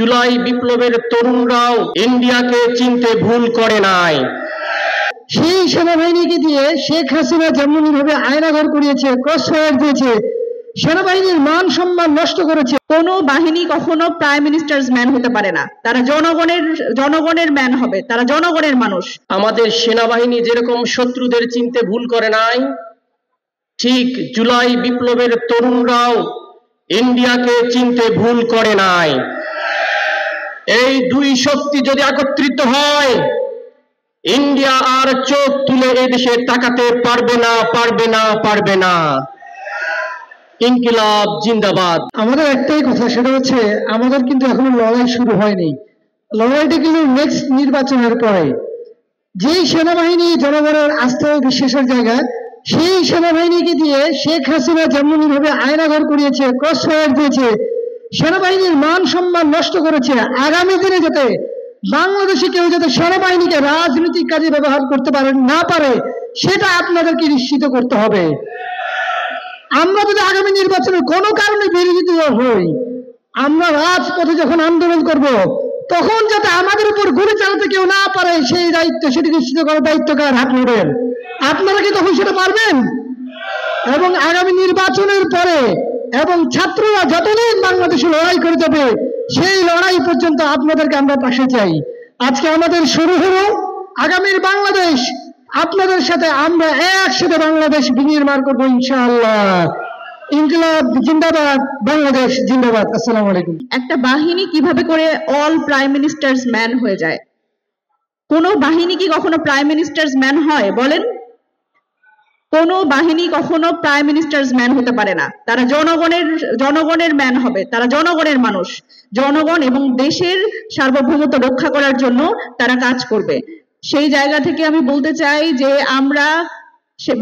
জুলাই বিপ্লবের তরুণরাও ইন্ডিয়াকে চিনতে ভুল করে নাই। সেই সেনাবাহিনীকে দিয়ে শেখ হাসিনা যেমনভাবে আয়নাঘর করিয়েছে, ক্রসফায়ার দিয়েছে, সেনাবাহিনীর মান সম্মান নষ্ট করেছে। কোনো বাহিনী কখনো প্রাইম মিনিস্টার্স ম্যান হতে পারে না, তারা জনগণের ম্যান হবে, তারা জনগণের মানুষ। আমাদের সেনাবাহিনী যেরকম শত্রুদের চিনতে ভুল করে নাই, ঠিক জুলাই বিপ্লবের তরুণরাও ইন্ডিয়াকে চিনতে ভুল করে নাই। এই দুই শক্তি যদি একত্রিত হয়, ইন্ডিয়া আর চোখ তুলে এদেশে তাকাতে পারবে না। ইনকিলাব জিন্দাবাদ। আমাদের একটাই কথা, সেটা হচ্ছে আমাদের কিন্তু এখনো লড়াই শুরু হয়নি। লড়াইটা কিন্তু নেক্সট নির্বাচনের পরে। যেই সেনাবাহিনী জনগণের আস্থা ও বিশ্বাসের জায়গা, সেই সেনাবাহিনীকে দিয়ে শেখ হাসিনা যেমনভাবে আয়নাঘর করিয়েছে, ক্রসফায়ার দিয়েছে, সেনাবাহিনীর মান সম্মান নষ্ট করেছে। আগামী দিনে যাতে বাংলাদেশে কেউ যাতে সেনাবাহিনীকে রাজনৈতিক কাজে ব্যবহার করতে না পারে, সেটা আপনাদেরকে নিশ্চিত করতে হবে। আমরা যদি আগামী নির্বাচনে কোনো কারণে বিরোধী হই, আমরা রাজপথে যখন আন্দোলন করব, তখন যাতে আমাদের উপর গুলি চালাতে কেউ না পারে, সেই দায়িত্ব সেটি নিশ্চিত করার দায়িত্ব কার হাত নেবেন? আপনারা কি তখন সেটা পারবেন? এবং আগামী নির্বাচনের পরে এবং ছাত্ররা যতদিন বাংলাদেশে লড়াই করে যাবে, সেই লড়াই পর্যন্ত আপনাদেরকে আমরা পাশে চাই। আজকে আমাদের শুরু হলো আগামীর বাংলাদেশ। আপনাদের সাথে আমরা একসাথে বাংলাদেশ বিনির্মাণ করবো ইনশাআল্লাহ। ইনকিলাব জিন্দাবাদ, বাংলাদেশ জিন্দাবাদ। আসসালামু আলাইকুম। একটা বাহিনী কিভাবে করে অল প্রাইম মিনিস্টার্স ম্যান হয়ে যায়? কোন বাহিনী কি কখনো প্রাইম মিনিস্টার্স ম্যান হয়? বলেন। কোনো বাহিনী কখনো প্রাইম মিনিস্টার্স ম্যান হতে পারে না, তারা জনগণের ম্যান হবে, তারা জনগণের মানুষ। জনগণ এবং দেশের সার্বভৌমত্ব রক্ষা করার জন্য তারা কাজ করবে। সেই জায়গা থেকে আমি বলতে চাই যে আমরা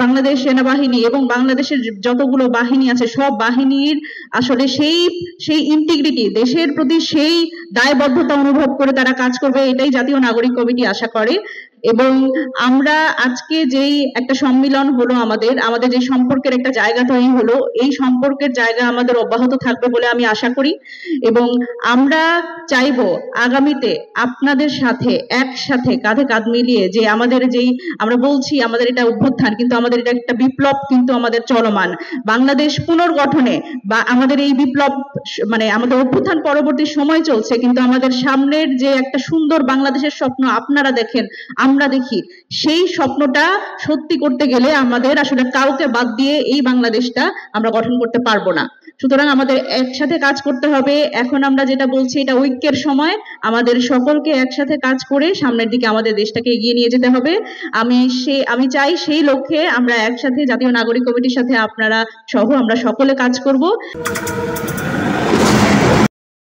বাংলাদেশ সেনাবাহিনী এবং বাংলাদেশের যতগুলো বাহিনী আছে, সব বাহিনীর আসলে সেই ইন্টিগ্রিটি, দেশের প্রতি সেই দায়বদ্ধতা অনুভব করে তারা কাজ করবে, এটাই জাতীয় নাগরিক কমিটি আশা করে। এবং আমরা আজকে যেই একটা সম্মিলন হলো, আমাদের যে সম্পর্কের একটা জায়গা তৈরি হলো, এই সম্পর্কের জায়গা আমাদের অব্যাহত থাকবে বলে আমি আশা করি। এবং আমরা চাইবো আগামীতে আপনাদের সাথে একসাথে কাঁধে কাঁধ মিলিয়ে, যে আমাদের যেই আমরা বলছি আমাদের এটা অভ্যুত্থান, কিন্তু আমাদের এটা একটা বিপ্লব কিন্তু আমাদের চলমান। বাংলাদেশ পুনর্গঠনে বা আমাদের এই বিপ্লব মানে আমাদের অভ্যুত্থান পরবর্তী সময় চলছে, কিন্তু আমাদের সামনের যে একটা সুন্দর বাংলাদেশের স্বপ্ন আপনারা দেখেন, আমরা দেখি, সেই স্বপ্নটা সত্যি করতে গেলে আমাদের আসলে কাউকে বাদ দিয়ে এই বাংলাদেশটা আমরা গঠন করতে পারবো না। সুতরাং আমাদের একসাথে কাজ করতে হবে। এখন আমরা যেটা বলছি, এটা ঐক্যের সময়, আমাদের সকলকে একসাথে কাজ করে সামনের দিকে আমাদের দেশটাকে এগিয়ে নিয়ে যেতে হবে। আমি চাই সেই লক্ষ্যে আমরা একসাথে জাতীয় নাগরিক কমিটির সাথে আপনারা সহ আমরা সকলে কাজ করব।